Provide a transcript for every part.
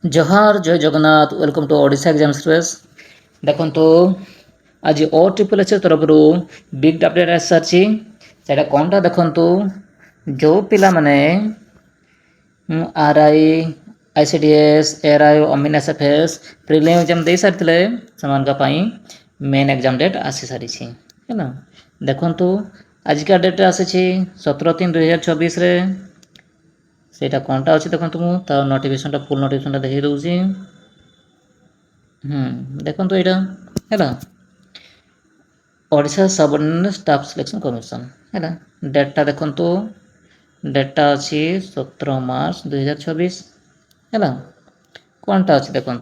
जोहार जय Jagannath welcome to Odisha exam express देखो आज ओ ट्रिपल एच तरफ बिग अपडेट आसी सारी से कौनटा देखु जो पिला माने आर आई आईसीडीएस एआरआई अमीन एसएफएस प्रिलिम एग्जाम दे सारी से मेन एग्जाम डेट आसी सारी है ना। देखो आजिका डेट आसी 17/3/2024 सेटा कौनटा अच्छे देखो मुझे नोटिफिकेशन फुल नोटिफिकेशन देखी दूसरी देखो यहाँ है Odisha subordinate staff selection commission है डेटा देखो डेटा अच्छी 17 मार्च 2024 है कौनटा अच्छे देखो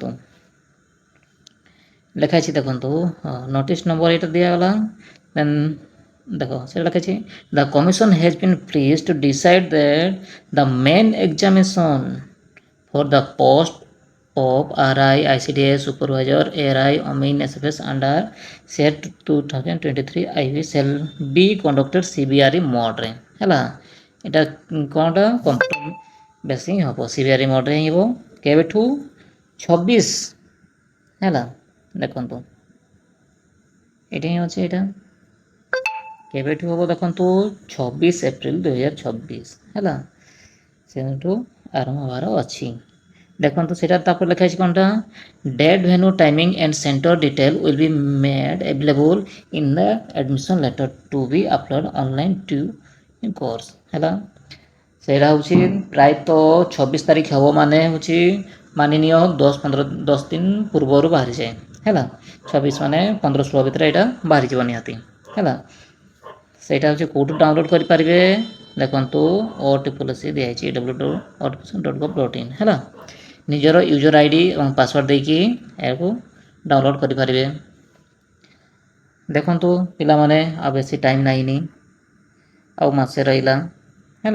लिखाई देखो नोटिस नंबर ये दिगला देन देखो से लिखाई the commission has been please to decide that the main examination for the post of RI ICDS supervisor ARI Amin SFS under set 2023 IV shall be conducted CBRE mode रे हैला एटा कोनटा confirm बेसी हबो CBRE mode रे हिबो केबेठू 26 हैला देखंतु एटा ही अछि एटा केबेठू हबो देखंतु 26 एप्रिल 2026 हैला सेठू आरंभ हबार अछि देखो सीटा तापर लिखा है कौनटा date venue timing and centre detail will be made available in the admission letter to be upload online to course है सेटा हूँ प्राय तो 26 तारीख हम माने हूँ मानिनिय 10 दिन पूर्वर बाहरी जाए है 26 माने 15-16 भितर यहाँ बाहरी जाव निहाती है सेटा हूँ कौटू डाउनलोड करेंगे देखो OTPC दिखाई www.ottpc.gov.in है निजर यूजर आईडी और पासवर्ड देकी याको डाउनलोड करेंगे देखो पिला माने आ बेसी टाइम नहीं आ मसे रहा है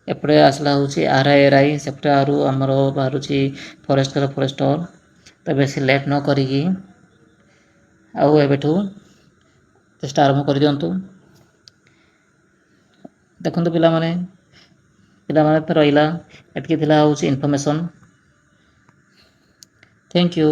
एपटे आसला हूँ RI सेपटे आमर बाहर फॉरेस्टर तो बेसी लेट न करी आठू चेष्टा आरंभ कर दिंतु देखो पिला माने तो रहा एटकी हूँ इनफॉरमेशन थैंक यू।